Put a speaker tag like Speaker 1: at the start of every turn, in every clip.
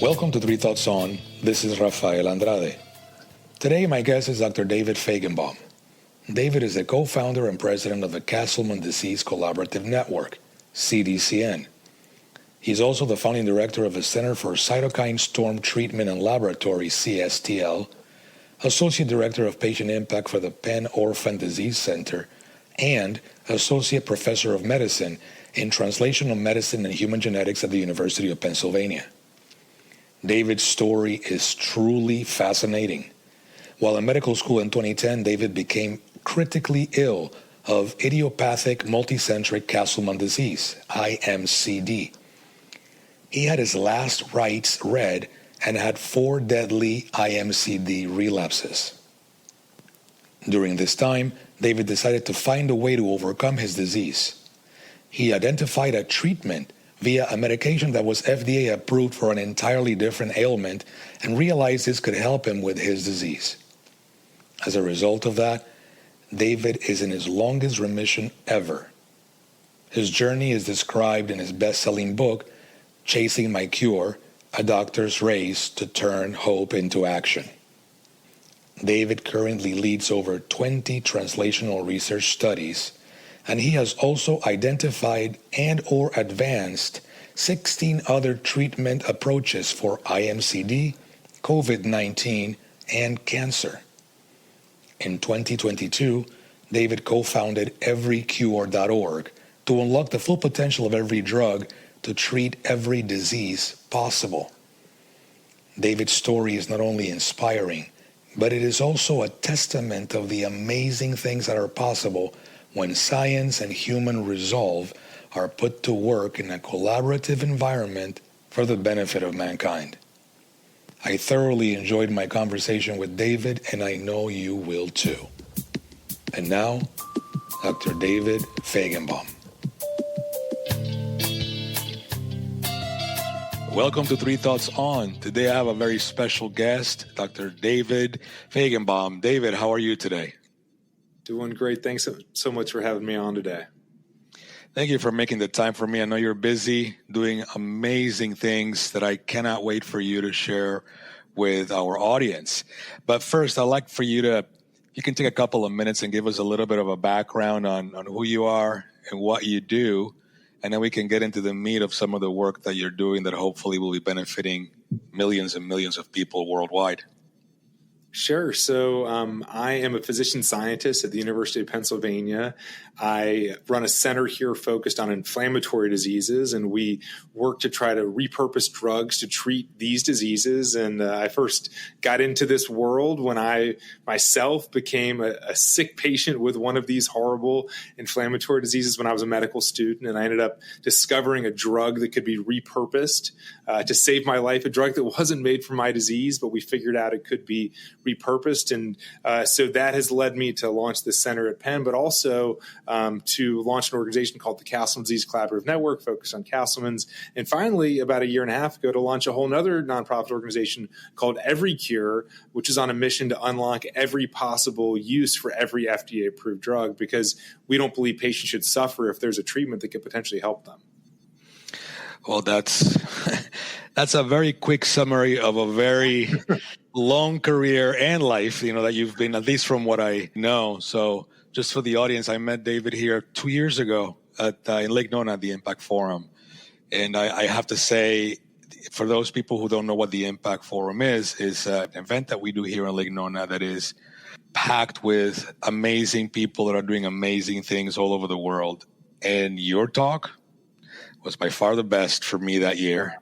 Speaker 1: Welcome to Three Thoughts On. This is Rafael Andrade. Today, my guest is Dr. David Fajgenbaum. David is the co-founder and president of the Castleman Disease Collaborative Network, CDCN. He's also the founding director of the Center for Cytokine Storm Treatment and Laboratory, CSTL, associate director of patient impact for the Penn Orphan Disease Center, and associate professor of medicine in Translational Medicine and Human Genetics at the University of Pennsylvania. David's story is truly fascinating. While in medical school in 2010, David became critically ill of idiopathic multicentric Castleman disease, iMCD. He had his last rites read and had 4 deadly iMCD relapses. During this time, David decided to find a way to overcome his disease. He identified a treatment via a medication that was FDA approved for an entirely different ailment and realized this could help him with his disease. As a result of that, David is in his longest remission ever. His journey is described in his best-selling book, Chasing My Cure, A Doctor's Race to Turn Hope into Action. David currently leads over 20 translational research studies, and he has also identified and or advanced 16 other treatment approaches for iMCD, COVID-19, and cancer. In 2022, David co-founded everycure.org to unlock the full potential of every drug to treat every disease possible. David's story is not only inspiring, but it is also a testament of the amazing things that are possible when science and human resolve are put to work in a collaborative environment for the benefit of mankind. I thoroughly enjoyed my conversation with David, and I know you will too. And now, Dr. David Fajgenbaum. Welcome to Three Thoughts On. Today I have a very special guest, Dr. David Fajgenbaum. David, how are you today?
Speaker 2: Doing great. Thanks so much for having me on today.
Speaker 1: Thank you for making the time for me. I know you're busy doing amazing things that I cannot wait for you to share with our audience. But first, I'd like for you can take a couple of minutes and give us a little bit of a background on who you are and what you do, and then we can get into the meat of some of the work that you're doing that hopefully will be benefiting millions and millions of people worldwide.
Speaker 2: Sure. So I am a physician scientist at the University of Pennsylvania. I run a center here focused on inflammatory diseases, and we work to try to repurpose drugs to treat these diseases. And I first got into this world when I myself became a sick patient with one of these horrible inflammatory diseases when I was a medical student. And I ended up discovering a drug that could be repurposed to save my life, a drug that wasn't made for my disease, but we figured out it could be repurposed. And so that has led me to launch this center at Penn, but also to launch an organization called the Castleman Disease Collaborative Network, focused on Castlemans. And finally, about a year and a half ago, to launch a whole other nonprofit organization called EveryCure, which is on a mission to unlock every possible use for every FDA-approved drug, because we don't believe patients should suffer if there's a treatment that could potentially help them.
Speaker 1: Well, that's a very quick summary of a very long career and life, that you've been, at least from what I know. So just for the audience, I met David here 2 years ago in Lake Nona at the Impact Forum. And I have to say, for those people who don't know what the Impact Forum is an event that we do here in Lake Nona that is packed with amazing people that are doing amazing things all over the world. And your talk was by far the best for me that year.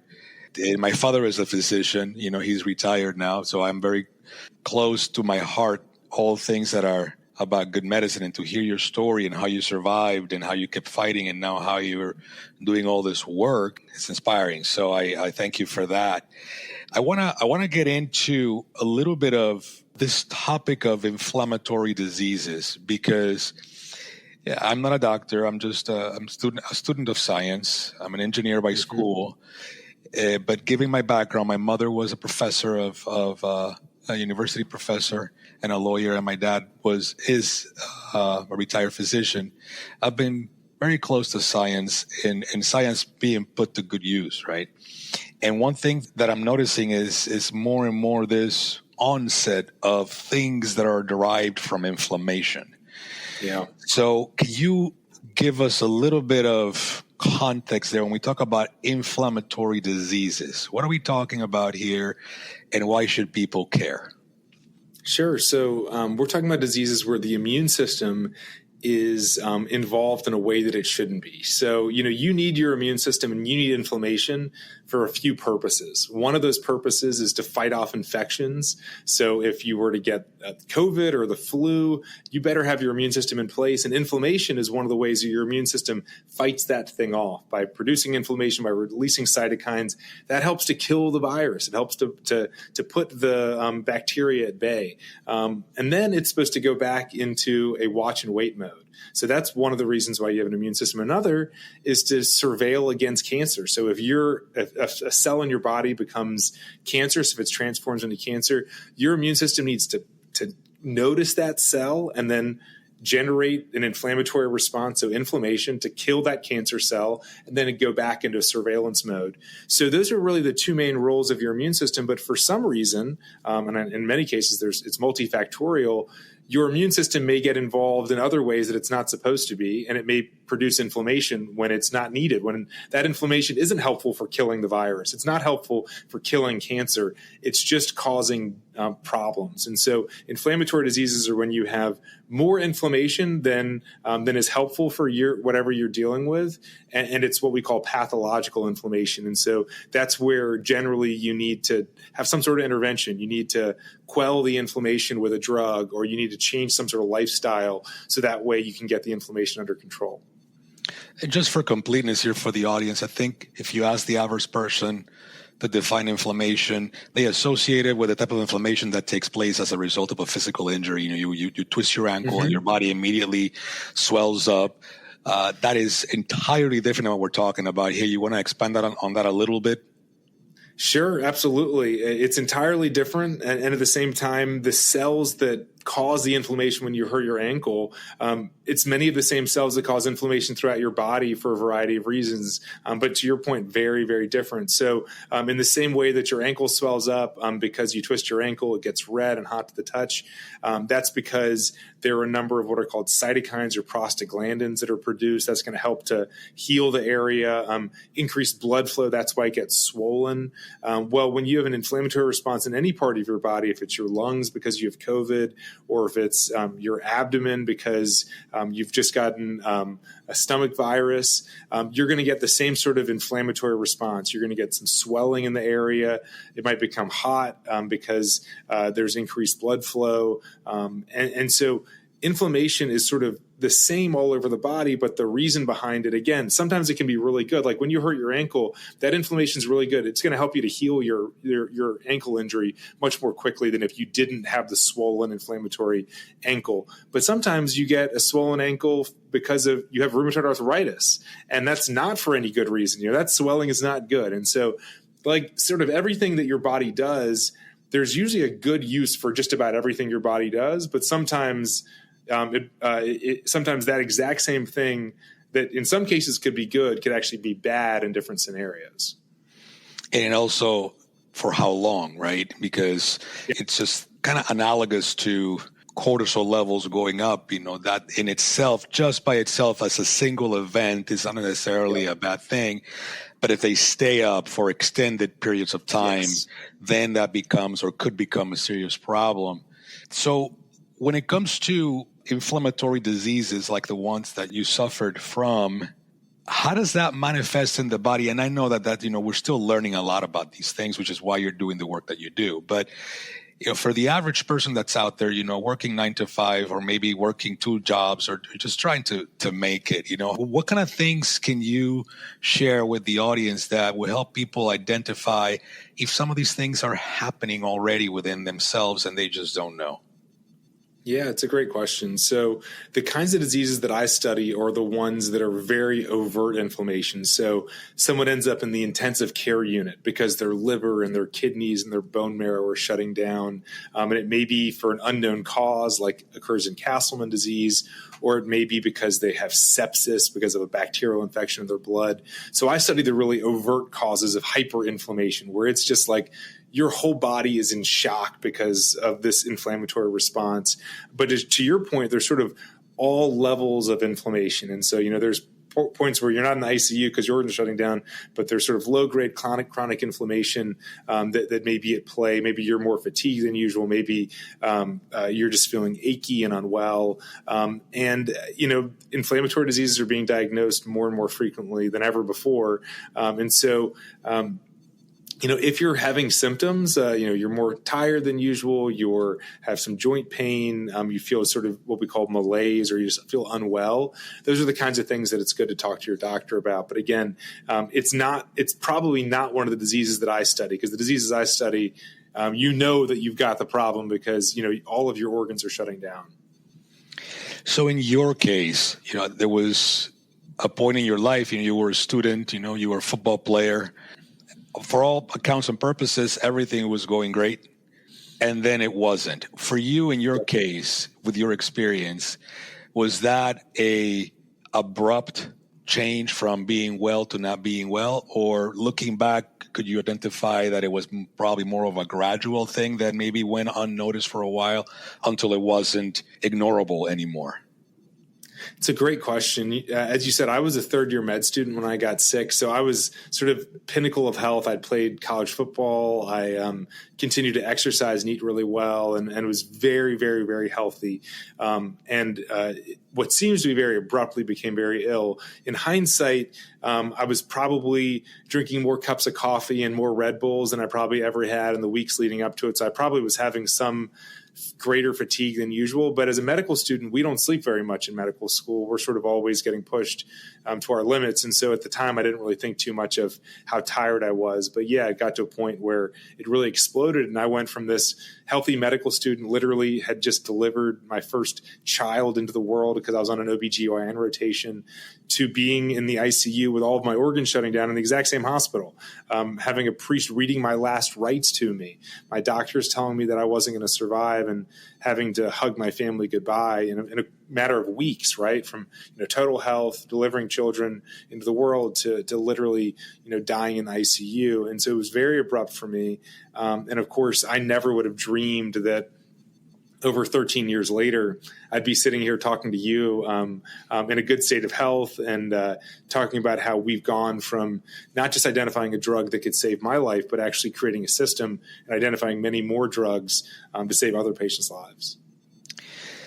Speaker 1: And my father is a physician, he's retired now, so I'm very close to my heart, all things that are about good medicine, and to hear your story and how you survived and how you kept fighting and now how you're doing all this work, it's inspiring. So I thank you for that. I want to get into a little bit of this topic of inflammatory diseases, because I'm not a doctor. I'm just a student of science. I'm an engineer by school. But given my background, my mother was a professor of a university professor and a lawyer, and my dad is a retired physician. I've been very close to science and science being put to good use, right? And one thing that I'm noticing is more and more this onset of things that are derived from inflammation.
Speaker 2: Yeah.
Speaker 1: So can you give us a little bit of context there when we talk about inflammatory diseases? What are we talking about here, and why should people care?
Speaker 2: Sure. So we're talking about diseases where the immune system is involved in a way that it shouldn't be. So, you need your immune system and you need inflammation for a few purposes. One of those purposes is to fight off infections. So if you were to get COVID or the flu, you better have your immune system in place. And inflammation is one of the ways that your immune system fights that thing off by producing inflammation, by releasing cytokines. That helps to kill the virus. It helps to put the bacteria at bay. And then it's supposed to go back into a watch and wait mode. So that's one of the reasons why you have an immune system. Another is to surveil against cancer. So if a cell in your body becomes cancerous, if it's transformed into cancer, your immune system needs to notice that cell and then generate an inflammatory response, so inflammation, to kill that cancer cell, and then go back into surveillance mode. So those are really the two main roles of your immune system. But for some reason, and in many cases it's multifactorial, your immune system may get involved in other ways that it's not supposed to be, and it may produce inflammation when it's not needed, when that inflammation isn't helpful for killing the virus. It's not helpful for killing cancer. It's just causing problems. And so inflammatory diseases are when you have more inflammation than is helpful for whatever you're dealing with, and it's what we call pathological inflammation. And so that's where generally you need to have some sort of intervention. You need to quell the inflammation with a drug, or you need to change some sort of lifestyle so that way you can get the inflammation under control.
Speaker 1: And just for completeness here for the audience, I think if you ask the average person to define inflammation, they associate it with the type of inflammation that takes place as a result of a physical injury. You twist your ankle and your body immediately swells up. That is entirely different than what we're talking about here. You want to expand on that a little bit?
Speaker 2: Sure, absolutely. It's entirely different. And at the same time, the cells that cause the inflammation when you hurt your ankle, it's many of the same cells that cause inflammation throughout your body for a variety of reasons. But to your point, very, very different. So in the same way that your ankle swells up because you twist your ankle, it gets red and hot to the touch. That's because there are a number of what are called cytokines or prostaglandins that are produced. That's going to help to heal the area, increase blood flow. That's why it gets swollen. Well, when you have an inflammatory response in any part of your body, if it's your lungs because you have COVID, or if it's your abdomen because you've just gotten a stomach virus, you're going to get the same sort of inflammatory response. You're going to get some swelling in the area. It might become hot because there's increased blood flow. And so inflammation is sort of the same all over the body, but the reason behind it, again, sometimes it can be really good. Like when you hurt your ankle, that inflammation is really good. It's going to help you to heal your ankle injury much more quickly than if you didn't have the swollen inflammatory ankle. But sometimes you get a swollen ankle because you have rheumatoid arthritis, and that's not for any good reason. That swelling is not good. And so like sort of everything that your body does, there's usually a good use for just about everything your body does, but sometimes sometimes that exact same thing that in some cases could be good could actually be bad in different scenarios.
Speaker 1: And also for how long, right? Because it's just kind of analogous to cortisol levels going up, that in itself, just by itself as a single event is not necessarily a bad thing. But if they stay up for extended periods of time, then that becomes or could become a serious problem. So when it comes to inflammatory diseases like the ones that you suffered from, how does that manifest in the body? And I know that we're still learning a lot about these things, which is why you're doing the work that you do. But for the average person that's out there, working 9 to 5 or maybe working 2 jobs or just trying to make it, what kind of things can you share with the audience that will help people identify if some of these things are happening already within themselves and they just don't know?
Speaker 2: Yeah, it's a great question. So the kinds of diseases that I study are the ones that are very overt inflammation. So someone ends up in the intensive care unit because their liver and their kidneys and their bone marrow are shutting down. And it may be for an unknown cause, like occurs in Castleman disease, or it may be because they have sepsis because of a bacterial infection in their blood. So I study the really overt causes of hyperinflammation, where it's just like your whole body is in shock because of this inflammatory response. But to your point, there's sort of all levels of inflammation. And so, there's points where you're not in the ICU because your organs are shutting down, but there's sort of low-grade chronic inflammation that may be at play. Maybe you're more fatigued than usual. Maybe you're just feeling achy and unwell. Inflammatory diseases are being diagnosed more and more frequently than ever before. If you're having symptoms, you're more tired than usual, you have some joint pain, you feel sort of what we call malaise, or you just feel unwell. Those are the kinds of things that it's good to talk to your doctor about. But again, it's probably not one of the diseases that I study, because the diseases I study, that you've got the problem because, all of your organs are shutting down.
Speaker 1: So in your case, there was a point in your life, you were a student, you were a football player. For all accounts and purposes, everything was going great, and then it wasn't. For you, in your case, with your experience, was that a abrupt change from being well to not being well? Or looking back, could you identify that it was probably more of a gradual thing that maybe went unnoticed for a while until it wasn't ignorable anymore?
Speaker 2: It's a great question. As you said, I was a third-year med student when I got sick, so I was sort of pinnacle of health. I'd played college football. I continued to exercise and eat really well, and was very, very, very healthy. What seems to be very abruptly became very ill. In hindsight, I was probably drinking more cups of coffee and more Red Bulls than I probably ever had in the weeks leading up to it, so I probably was having some greater fatigue than usual. But as a medical student, we don't sleep very much in medical school. We're sort of always getting pushed to our limits. And so at the time, I didn't really think too much of how tired I was. But yeah, it got to a point where it really exploded. And I went from this healthy medical student, literally had just delivered my first child into the world because I was on an OBGYN rotation, to being in the ICU with all of my organs shutting down in the exact same hospital, having a priest reading my last rites to me, my doctors telling me that I wasn't going to survive, and having to hug my family goodbye in a matter of weeks, right? From total health, delivering children into the world, to literally dying in the ICU. And so it was very abrupt for me. And of course, I never would have dreamed that over 13 years later, I'd be sitting here talking to you in a good state of health, and talking about how we've gone from not just identifying a drug that could save my life, but actually creating a system and identifying many more drugs to save other patients' lives.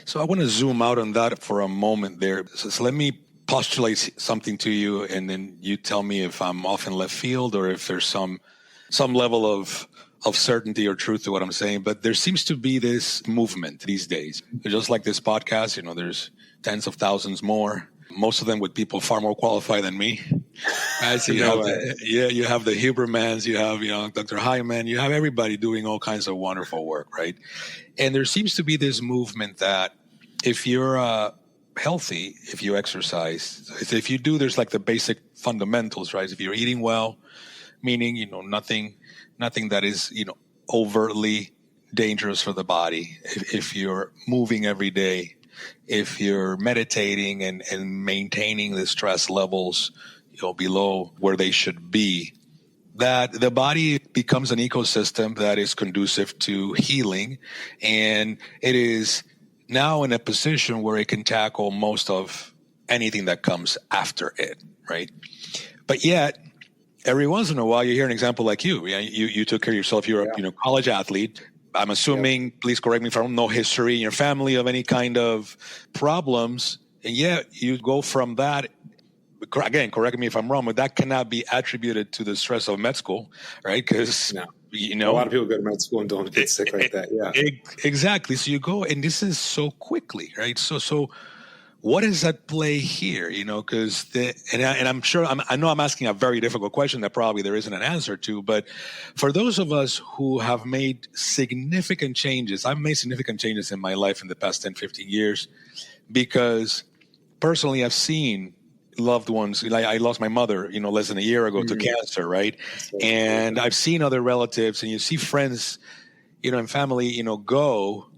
Speaker 1: So I want to zoom out on that for a moment there. So let me postulate something to you, and then you tell me if I'm off in left field or if there's some level of certainty or truth to what I'm saying. But there seems to be this movement these days. Just like this podcast, there's tens of thousands more, most of them with people far more qualified than me. Right? So you have the Hubermans, you have Dr. Hyman, you have everybody doing all kinds of wonderful work, right? And there seems to be this movement that if you're healthy, if you exercise, if you do, there's like the basic fundamentals, right? If you're eating well, meaning nothing that is overtly dangerous for the body. If you're moving every day, if you're meditating and maintaining the stress levels below where they should be, that the body becomes an ecosystem that is conducive to healing, and it is now in a position where it can tackle most of anything that comes after it, right? But yet, every once in a while, you hear an example like you. You took care of yourself. You're a college athlete. I'm assuming, please correct me if I don't know, history in your family of any kind of problems. And yet you go from that, again, correct me if I'm wrong, but that cannot be attributed to the stress of med school, right? Because,
Speaker 2: a lot of people go to med school and don't get sick like that. Yeah,
Speaker 1: exactly. So you go, and this is so quickly, right? So what is at play here? Because I'm sure I know I'm asking a very difficult question that probably there isn't an answer to. But for those of us who have made significant changes, I've made significant changes in my life in the past 10, 15 years, because personally I've seen loved ones. Like I lost my mother, less than a year ago to cancer, right? And I've seen other relatives, and you see friends, and family, go.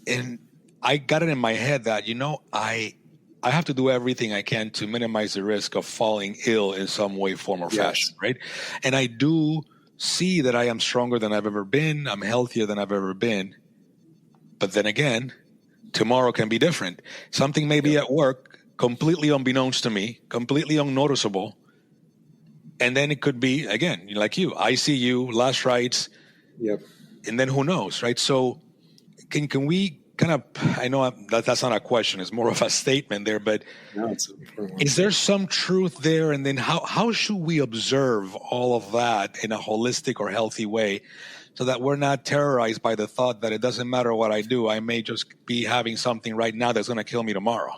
Speaker 1: And I got it in my head that, I have to do everything I can to minimize the risk of falling ill in some way, form, or fashion, right? And I do see that I am stronger than I've ever been. I'm healthier than I've ever been. But then again, tomorrow can be different. Something may be at work, completely unbeknownst to me, completely unnoticeable. And then it could be, again, like you, ICU, last rites.
Speaker 2: Yep.
Speaker 1: And then who knows, right? So can we kind of, I know that's not a question, it's more of a statement there, but is there some truth there? And then how should we observe all of that in a holistic or healthy way, so that we're not terrorized by the thought that it doesn't matter what I do, I may just be having something right now that's going to kill me tomorrow?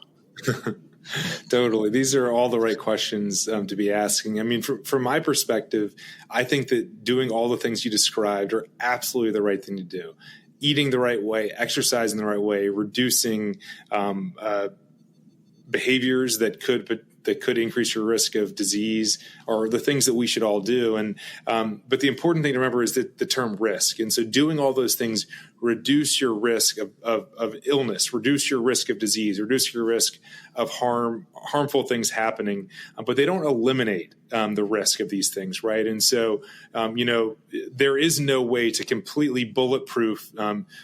Speaker 2: Totally. These are all the right questions to be asking. I mean, from my perspective, I think that doing all the things you described are absolutely the right thing to do. Eating the right way, exercising the right way, reducing behaviors that could increase your risk of disease, are the things that we should all do. And but the important thing to remember is that the term risk. And so doing all those things reduce your risk of illness, reduce your risk of disease, reduce your risk of harmful things happening, but they don't eliminate the risk of these things, right? And so, there is no way to completely bulletproof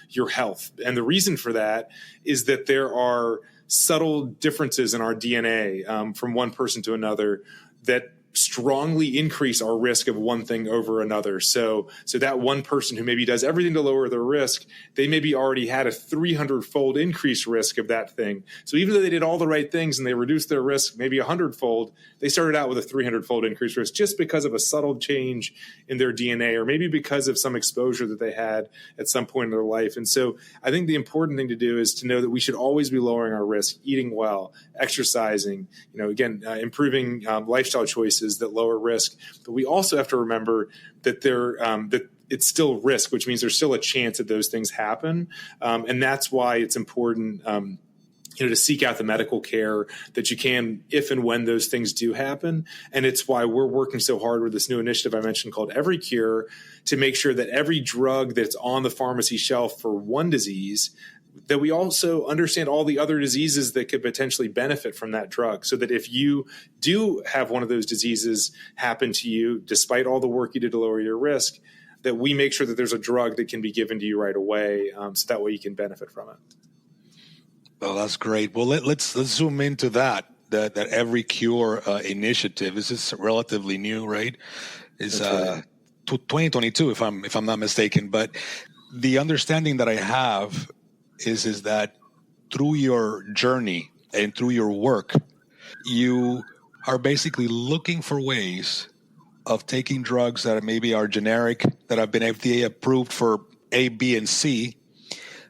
Speaker 2: your health. And the reason for that is that there are subtle differences in our DNA from one person to another that strongly increase our risk of one thing over another. So that one person who maybe does everything to lower their risk, they maybe already had a 300-fold increased risk of that thing. So even though they did all the right things and they reduced their risk maybe 100-fold, they started out with a 300-fold increased risk just because of a subtle change in their DNA, or maybe because of some exposure that they had at some point in their life. And so I think the important thing to do is to know that we should always be lowering our risk, eating well, exercising, improving lifestyle choices that lower risk. But we also have to remember that that it's still risk, which means there's still a chance that those things happen. And that's why it's important to seek out the medical care that you can if and when those things do happen. And it's why we're working so hard with this new initiative I mentioned called Every Cure, to make sure that every drug that's on the pharmacy shelf for one disease, that we also understand all the other diseases that could potentially benefit from that drug, so that if you do have one of those diseases happen to you, despite all the work you did to lower your risk, that we make sure that there's a drug that can be given to you right away, so that way you can benefit from it.
Speaker 1: Oh, that's great. Well, let's zoom into that Every Cure initiative. This is relatively new, right? It's 2022, if I'm not mistaken. But the understanding that I have is that through your journey and through your work, you are basically looking for ways of taking drugs that maybe are generic, that have been FDA approved for A, B, and C,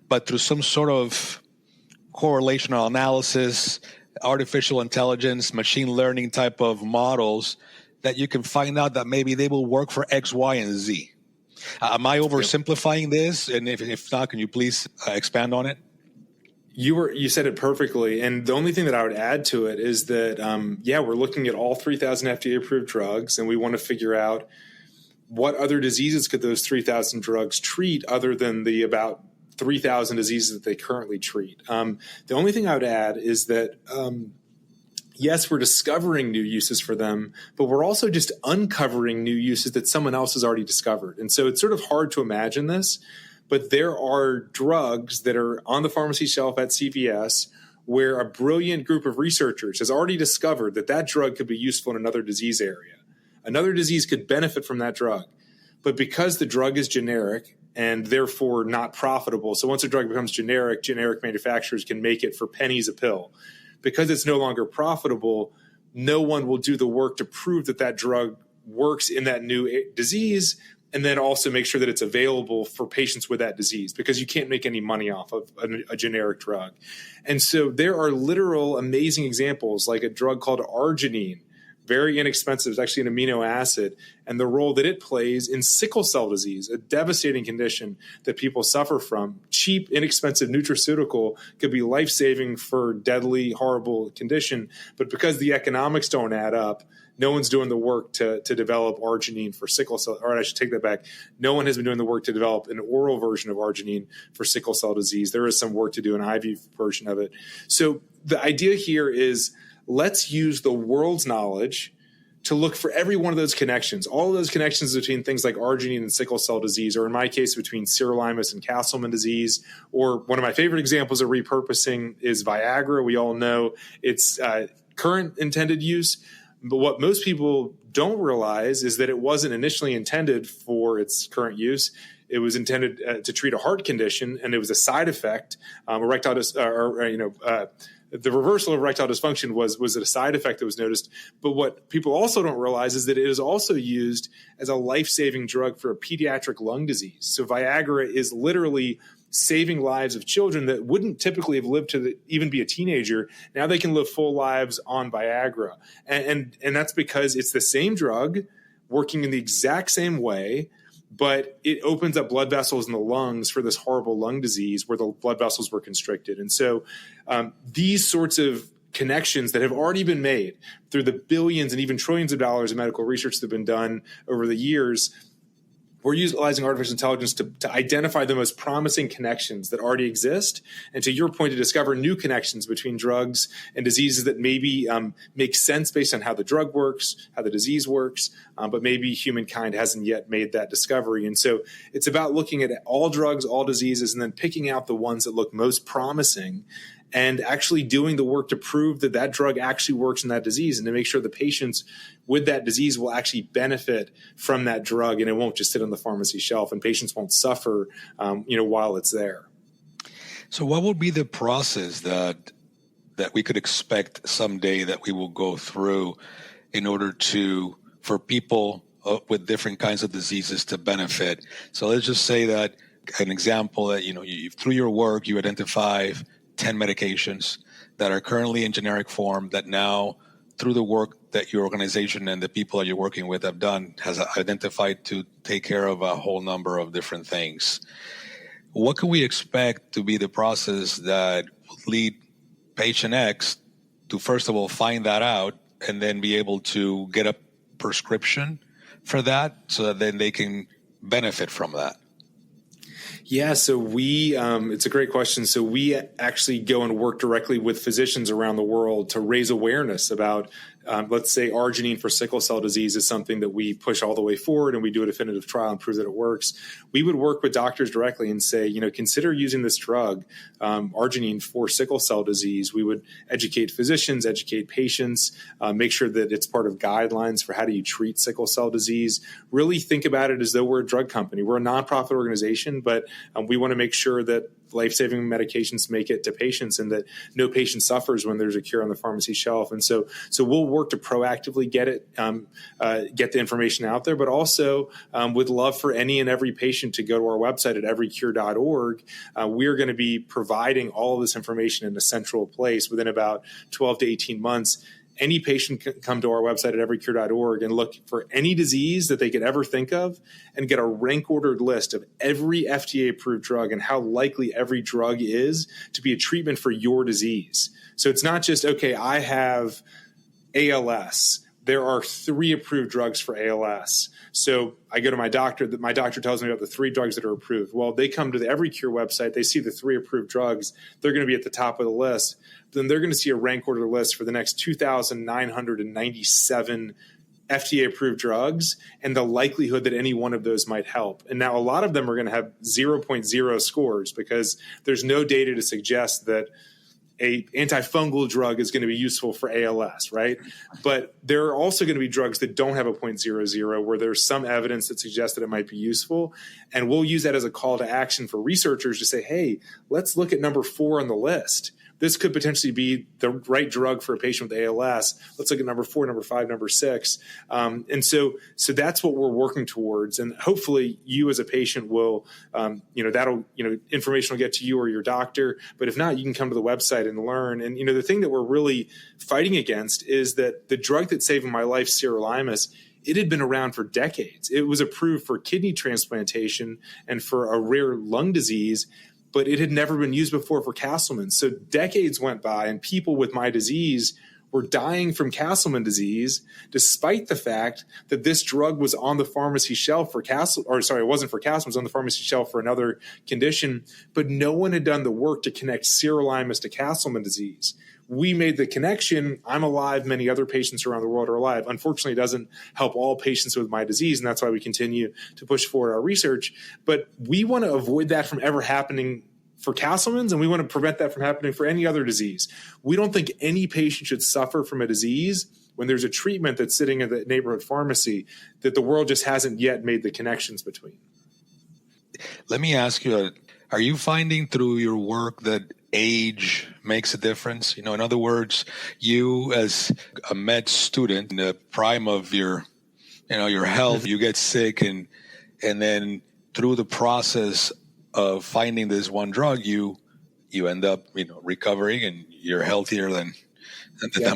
Speaker 1: but through some sort of correlational analysis, artificial intelligence, machine learning type of models, that you can find out that maybe they will work for X, Y, and Z. Am I oversimplifying this? And if not, can you please expand on it?
Speaker 2: You said it perfectly. And the only thing that I would add to it is that, we're looking at all 3,000 FDA-approved drugs, and we want to figure out what other diseases could those 3,000 drugs treat other than the about 3,000 diseases that they currently treat. The only thing I would add is that, yes, we're discovering new uses for them, but we're also just uncovering new uses that someone else has already discovered. And so it's sort of hard to imagine this, but there are drugs that are on the pharmacy shelf at CVS where a brilliant group of researchers has already discovered that drug could be useful in another disease area. Another disease could benefit from that drug. But because the drug is generic and therefore not profitable, so once a drug becomes generic manufacturers can make it for pennies a pill. Because it's no longer profitable, no one will do the work to prove that drug works in that new disease, and then also make sure that it's available for patients with that disease, because you can't make any money off of a generic drug. And so there are literal amazing examples, like a drug called arginine, very inexpensive. It's actually an amino acid, and the role that it plays in sickle cell disease, a devastating condition that people suffer from. Cheap, inexpensive nutraceutical could be life-saving for deadly, horrible condition, but because the economics don't add up, no one's doing the work to develop arginine for sickle cell, or I should take that back. No one has been doing the work to develop an oral version of arginine for sickle cell disease. There is some work to do, an IV version of it. So the idea here is, let's use the world's knowledge to look for every one of those connections, all of those connections between things like arginine and sickle cell disease, or in my case, between sirolimus and Castleman disease. Or one of my favorite examples of repurposing is Viagra. We all know its current intended use. But what most people don't realize is that it wasn't initially intended for its current use. It was intended to treat a heart condition, and it was a side effect. The reversal of erectile dysfunction was a side effect that was noticed. But what people also don't realize is that it is also used as a life-saving drug for a pediatric lung disease. So Viagra is literally saving lives of children that wouldn't typically have lived to even be a teenager. Now they can live full lives on Viagra. And that's because it's the same drug working in the exact same way, but it opens up blood vessels in the lungs for this horrible lung disease where the blood vessels were constricted. And so these sorts of connections that have already been made through the billions and even trillions of dollars of medical research that have been done over the years, we're utilizing artificial intelligence to identify the most promising connections that already exist, and to your point, to discover new connections between drugs and diseases that maybe make sense based on how the drug works, how the disease works, but maybe humankind hasn't yet made that discovery. And so it's about looking at all drugs, all diseases, and then picking out the ones that look most promising and actually doing the work to prove that that drug actually works in that disease, and to make sure the patients with that disease will actually benefit from that drug, and it won't just sit on the pharmacy shelf, and patients won't suffer while it's there.
Speaker 1: So what would be the process that we could expect someday that we will go through in order for people with different kinds of diseases to benefit? So let's just say that an example that, you through your work, you identify 10 medications that are currently in generic form that now, through the work that your organization and the people that you're working with have done, has identified to take care of a whole number of different things. What can we expect to be the process that will lead patient X to, first of all, find that out and then be able to get a prescription for that so that then they can benefit from that?
Speaker 2: Yeah, so it's a great question. So we actually go and work directly with physicians around the world to raise awareness about, let's say, arginine for sickle cell disease is something that we push all the way forward, and we do a definitive trial and prove that it works. We would work with doctors directly and say, consider using this drug, arginine, for sickle cell disease. We would educate physicians, educate patients, make sure that it's part of guidelines for how do you treat sickle cell disease. Really think about it as though we're a drug company. We're a nonprofit organization, but we want to make sure that life-saving medications make it to patients and that no patient suffers when there's a cure on the pharmacy shelf. And so we'll work to proactively get the information out there, but also would love for any and every patient to go to our website at everycure.org. We're going to be providing all of this information in a central place within about 12 to 18 months. Any patient can come to our website at everycure.org and look for any disease that they could ever think of and get a rank-ordered list of every FDA-approved drug and how likely every drug is to be a treatment for your disease. So it's not just, okay, I have ALS. There are 3 approved drugs for ALS. So I go to my doctor. My doctor tells me about the 3 drugs that are approved. Well, they come to the EveryCure website. They see the 3 approved drugs. They're going to be at the top of the list. Then they're going to see a rank order list for the next 2,997 FDA-approved drugs and the likelihood that any one of those might help. And now a lot of them are going to have 0.0 scores because there's no data to suggest that a antifungal drug is going to be useful for ALS, right? But there are also going to be drugs that don't have a 0.00 where there's some evidence that suggests that it might be useful. And we'll use that as a call to action for researchers to say, hey, let's look at number 4 on the list. this could potentially be the right drug for a patient with ALS. Let's look at number 4, number 5, number 6. And so that's what we're working towards. And hopefully you as a patient will, that'll, information will get to you or your doctor. But if not, you can come to the website and learn. And, the thing that we're really fighting against is that the drug that saved my life, sirolimus, it had been around for decades. It was approved for kidney transplantation and for a rare lung disease, but it had never been used before for Castleman. So decades went by and people with my disease were dying from Castleman disease, despite the fact that this drug was on the pharmacy shelf for it wasn't for Castleman, it was on the pharmacy shelf for another condition, but no one had done the work to connect sirolimus to Castleman disease. We made the connection. I'm alive. Many other patients around the world are alive. Unfortunately, it doesn't help all patients with my disease, and that's why we continue to push forward our research. But we want to avoid that from ever happening for Castleman's, and we want to prevent that from happening for any other disease. We don't think any patient should suffer from a disease when there's a treatment that's sitting in the neighborhood pharmacy that the world just hasn't yet made the connections between.
Speaker 1: Let me ask you, are you finding through your work that age makes a difference? In other words, you as a med student in the prime of your health, you get sick and then through the process of finding this one drug, you end up, recovering and you're healthier than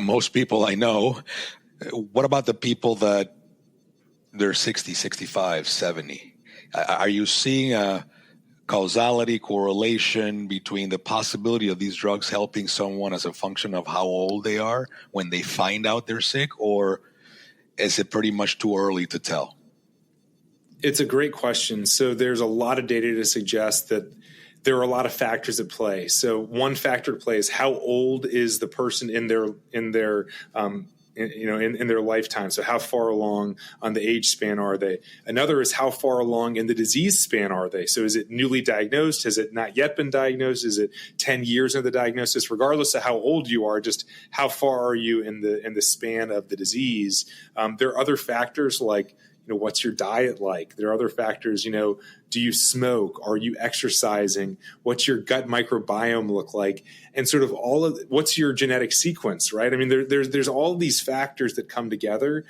Speaker 1: most people I know. What about the people that they're 60, 65, 70? Are you seeing a causality, correlation between the possibility of these drugs helping someone as a function of how old they are when they find out they're sick, or is it pretty much too early to tell?
Speaker 2: It's a great question. So there's a lot of data to suggest that there are a lot of factors at play. So one factor at play is how old is the person in their lifetime. So how far along on the age span are they? Another is how far along in the disease span are they? So is it newly diagnosed? Has it not yet been diagnosed? Is it 10 years into the diagnosis? Regardless of how old you are, just how far are you in the span of the disease? There are other factors like, what's your diet like? There are other factors, do you smoke? Are you exercising? What's your gut microbiome look like? And sort of what's your genetic sequence, right? I mean, there's all these factors that come together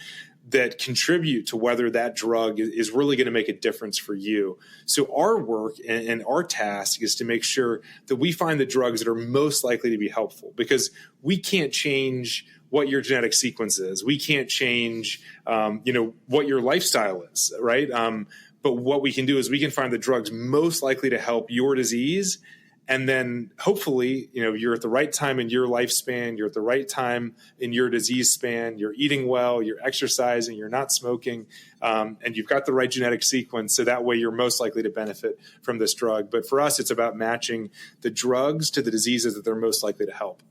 Speaker 2: that contribute to whether that drug is really going to make a difference for you. So our work and our task is to make sure that we find the drugs that are most likely to be helpful, because we can't change what your genetic sequence is. We can't change, what your lifestyle is, right? But what we can do is we can find the drugs most likely to help your disease. And then hopefully, you're at the right time in your lifespan, you're at the right time in your disease span, you're eating well, you're exercising, you're not smoking, and you've got the right genetic sequence. So that way you're most likely to benefit from this drug. But for us, it's about matching the drugs to the diseases that they're most likely to help.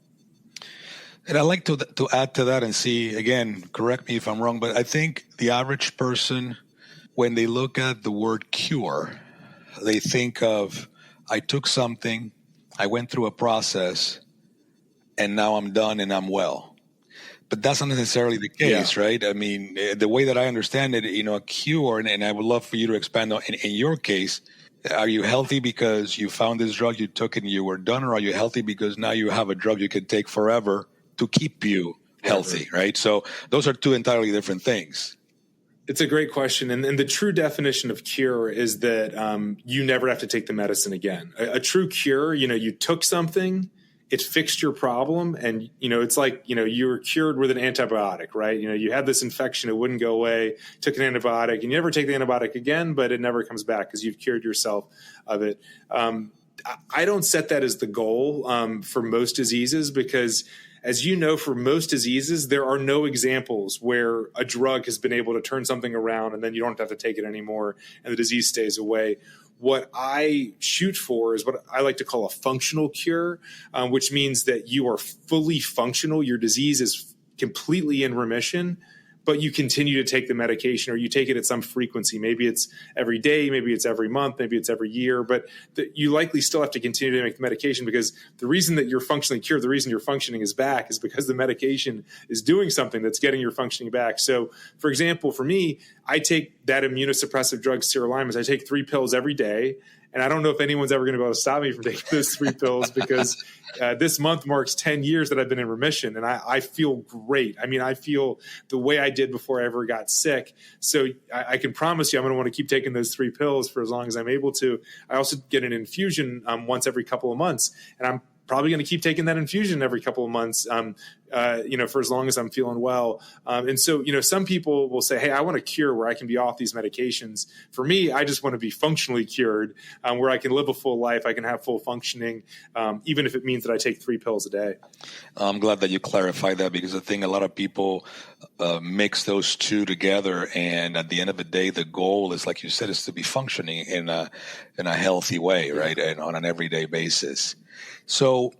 Speaker 1: And I'd like to add to that and see, again, correct me if I'm wrong, but I think the average person, when they look at the word cure, they think of, I took something, I went through a process, and now I'm done and I'm well. But that's not necessarily the case, right? I mean, the way that I understand it, a cure, and I would love for you to expand on, in your case, are you healthy because you found this drug, you took it and you were done, or are you healthy because now you have a drug you can take forever to keep you healthy, right? So those are two entirely different things.
Speaker 2: It's a great question. And the true definition of cure is that you never have to take the medicine again. A true cure, you took something, it fixed your problem. And, it's like, you were cured with an antibiotic, right? You had this infection, it wouldn't go away, took an antibiotic, and you never take the antibiotic again, but it never comes back because you've cured yourself of it. I don't set that as the goal for most diseases because, as you know, for most diseases, there are no examples where a drug has been able to turn something around and then you don't have to take it anymore and the disease stays away. What I shoot for is what I like to call a functional cure, which means that you are fully functional. Your disease is completely in remission, but you continue to take the medication or you take it at some frequency. Maybe it's every day, maybe it's every month, maybe it's every year, but you likely still have to continue to make the medication because the reason that you're functionally cured, the reason your functioning is back is because the medication is doing something that's getting your functioning back. So, for example, for me, I take that immunosuppressive drug, sirolimus. I take 3 pills every day. And I don't know if anyone's ever going to be able to stop me from taking those 3 pills because this month marks 10 years that I've been in remission, and I feel great. I mean, I feel the way I did before I ever got sick. So I can promise you I'm going to want to keep taking those 3 pills for as long as I'm able to. I also get an infusion once every couple of months, and I'm probably going to keep taking that infusion every couple of months, for as long as I'm feeling well. And so, some people will say, hey, I want a cure where I can be off these medications. For me, I just want to be functionally cured, where I can live a full life. I can have full functioning, even if it means that I take 3 pills a day.
Speaker 1: I'm glad that you clarified that, because I think a lot of people mix those two together. And at the end of the day, the goal is, like you said, is to be functioning in a healthy way, right? And on an everyday basis. So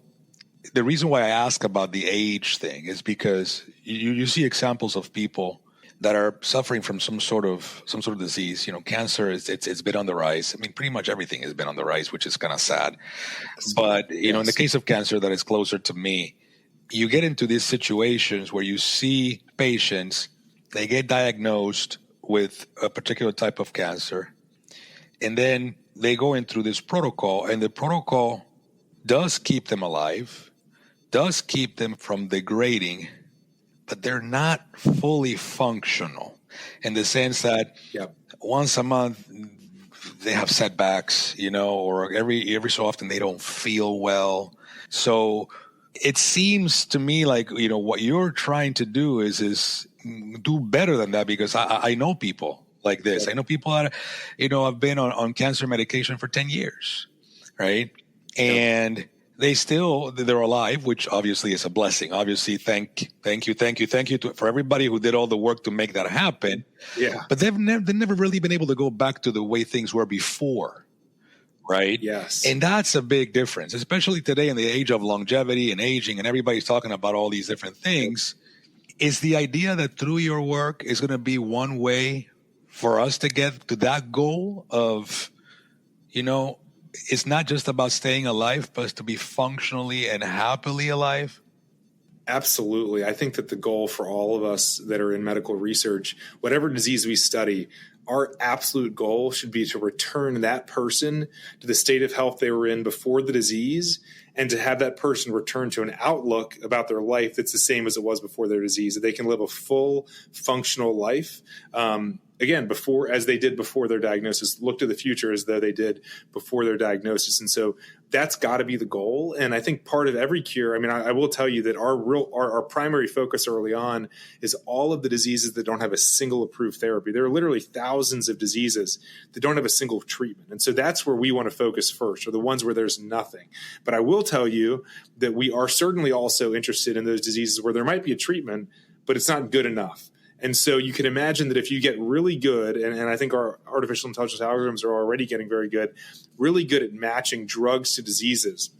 Speaker 1: the reason why I ask about the age thing is because you see examples of people that are suffering from some sort of disease. Cancer it's been on the rise. I mean, pretty much everything has been on the rise, which is kind of sad. But in the case of cancer that is closer to me, you get into these situations where you see patients, they get diagnosed with a particular type of cancer, and then they go in through this protocol, and the protocol does keep them alive, does keep them from degrading, but they're not fully functional in the sense that once a month they have setbacks, or every so often they don't feel well. So it seems to me like, what you're trying to do is do better than that, because I know people like this. I know people that, have been on cancer medication for 10 years, right? And they're alive, which obviously is a blessing. Obviously, thank you for everybody who did all the work to make that happen.
Speaker 2: Yeah.
Speaker 1: But they've never really been able to go back to the way things were before, right?
Speaker 2: Yes.
Speaker 1: And that's a big difference, especially today in the age of longevity and aging, and everybody's talking about all these different things. Is the idea that through your work is going to be one way for us to get to that goal of, it's not just about staying alive, but to be functionally and happily alive?
Speaker 2: Absolutely. I think that the goal for all of us that are in medical research, whatever disease we study, our absolute goal should be to return that person to the state of health they were in before the disease, and to have that person return to an outlook about their life that's the same as it was before their disease, that they can live a full, functional life. Again, as they did before their diagnosis, look to the future as though they did before their diagnosis. And so that's got to be the goal. And I think part of every cure, I will tell you that our primary focus early on is all of the diseases that don't have a single approved therapy. There are literally thousands of diseases that don't have a single treatment. And so that's where we want to focus first, or the ones where there's nothing. But I will tell you that we are certainly also interested in those diseases where there might be a treatment, but it's not good enough. And so you can imagine that if you get really good, and I think our artificial intelligence algorithms are already getting very good, really good at matching drugs to diseases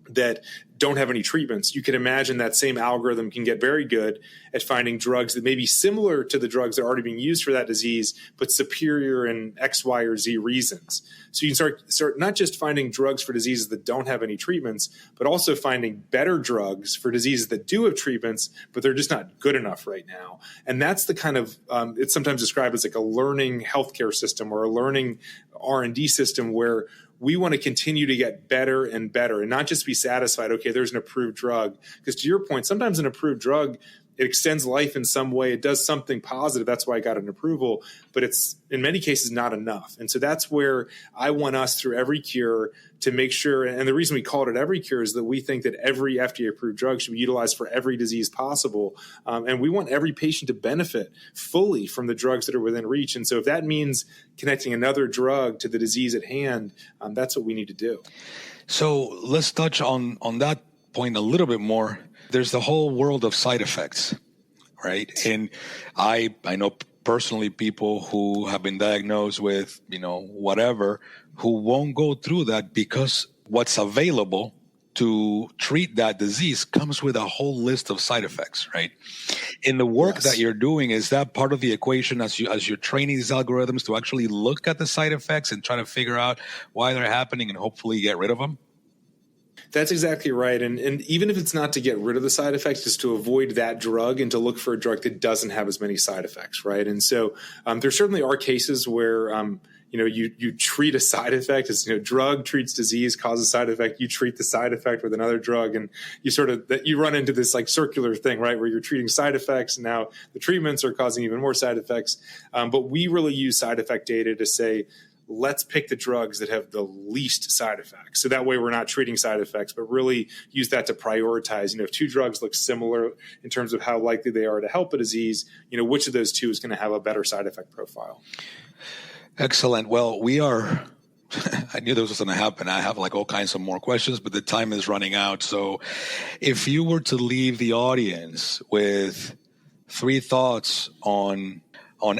Speaker 2: that don't have any treatments, you can imagine that same algorithm can get very good at finding drugs that may be similar to the drugs that are already being used for that disease, but superior in X, Y, or Z reasons. So you can start not just finding drugs for diseases that don't have any treatments, but also finding better drugs for diseases that do have treatments, but they're just not good enough right now. And that's the kind of, it's sometimes described as like a learning healthcare system, or a learning R&D system, where we want to continue to get better and better, and not just be satisfied, okay, there's an approved drug. Because to your point, sometimes an approved drug, it extends life in some way. It does something positive. That's why I got an approval. But it's, in many cases, not enough. And so that's where I want us, through every cure, to make sure, and the reason we call it every cure is that we think that every FDA-approved drug should be utilized for every disease possible. And we want every patient to benefit fully from the drugs that are within reach. And so if that means connecting another drug to the disease at hand, that's what we need to do.
Speaker 1: So let's touch on that point a little bit more. There's the whole world of side effects, right? And I know personally people who have been diagnosed with, whatever, who won't go through that because what's available to treat that disease comes with a whole list of side effects, right? In the work that you're doing, is that part of the equation as you're training these algorithms to actually look at the side effects and try to figure out why they're happening and hopefully get rid of them?
Speaker 2: That's exactly right. And even if it's not to get rid of the side effects, just to avoid that drug and to look for a drug that doesn't have as many side effects, right? And so there certainly are cases where you treat a side effect as, drug treats disease, causes side effect. You treat the side effect with another drug, and you run into this like circular thing, right? Where you're treating side effects, and now the treatments are causing even more side effects. But we really use side effect data to say, let's pick the drugs that have the least side effects. So that way we're not treating side effects, but really use that to prioritize. If two drugs look similar in terms of how likely they are to help a disease, which of those two is going to have a better side effect profile?
Speaker 1: Excellent. Well, I knew this was going to happen. I have all kinds of more questions, but the time is running out. So if you were to leave the audience with 3 thoughts on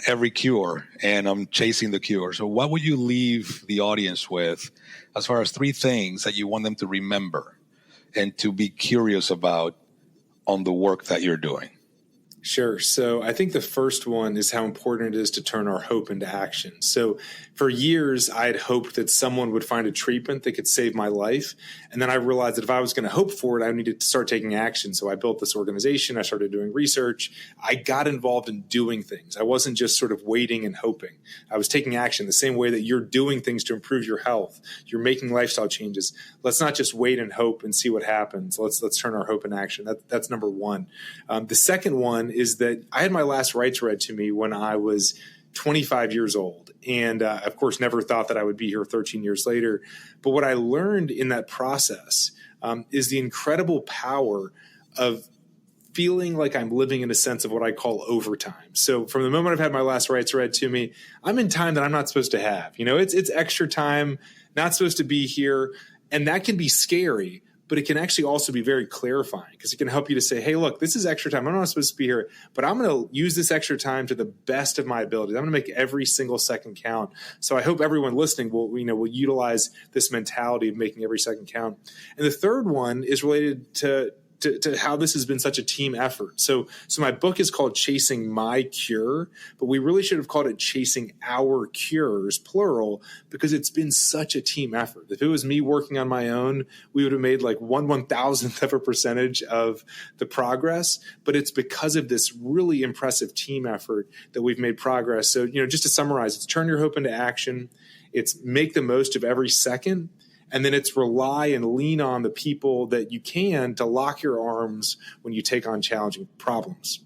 Speaker 1: every cure, and I'm chasing the cure, so what would you leave the audience with as far as 3 things that you want them to remember and to be curious about on the work that you're doing?
Speaker 2: Sure. So I think the first one is how important it is to turn our hope into action. So for years, I had hoped that someone would find a treatment that could save my life. And then I realized that if I was going to hope for it, I needed to start taking action. So I built this organization. I started doing research. I got involved in doing things. I wasn't just sort of waiting and hoping. I was taking action the same way that you're doing things to improve your health. You're making lifestyle changes. Let's not just wait and hope and see what happens. Let's turn our hope in action. That's number one. The second one is that I had my last rites read to me when I was 25 years old. And of course, never thought that I would be here 13 years later. But what I learned in that process is the incredible power of feeling like I'm living in a sense of what I call overtime. So from the moment I've had my last rites read to me, I'm in time that I'm not supposed to have. It's extra time, not supposed to be here. And that can be scary. But it can actually also be very clarifying because it can help you to say, hey, look, this is extra time. I'm not supposed to be here, but I'm going to use this extra time to the best of my ability. I'm going to make every single second count. So I hope everyone listening will utilize this mentality of making every second count. And the third one is related to how this has been such a team effort. So my book is called Chasing My Cure, but we really should have called it Chasing Our Cures, plural, because it's been such a team effort. If it was me working on my own, we would have made like 1/1000th of a percentage of the progress, but it's because of this really impressive team effort that we've made progress. So, just to summarize, it's turn your hope into action. It's make the most of every second. And then it's rely and lean on the people that you can to lock your arms when you take on challenging problems.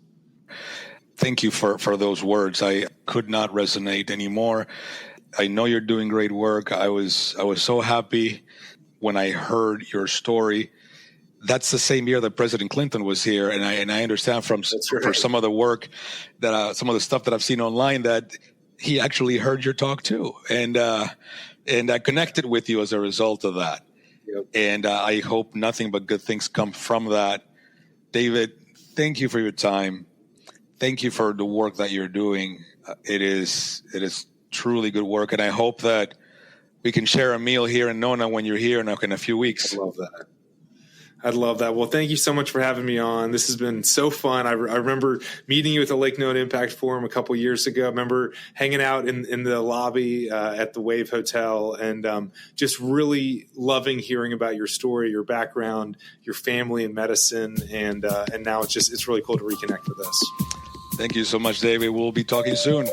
Speaker 1: Thank you for those words. I could not resonate anymore. I know you're doing great work. I was so happy when I heard your story. That's the same year that President Clinton was here, and I understand from some of the work that some of the stuff that I've seen online that he actually heard your talk too, and I connected with you as a result of that. Yep. And I hope nothing but good things come from that. David, thank you for your time. Thank you for the work that you're doing. It is truly good work, and I hope that we can share a meal here in Nona when you're here in a few weeks.
Speaker 2: I'd love that. Well, thank you so much for having me on. This has been so fun. I remember meeting you at the Lake Nona Impact Forum a couple years ago. I remember hanging out in the lobby at the Wave Hotel and just really loving hearing about your story, your background, your family in medicine. And now it's really cool to reconnect with us.
Speaker 1: Thank you so much, David. We'll be talking soon.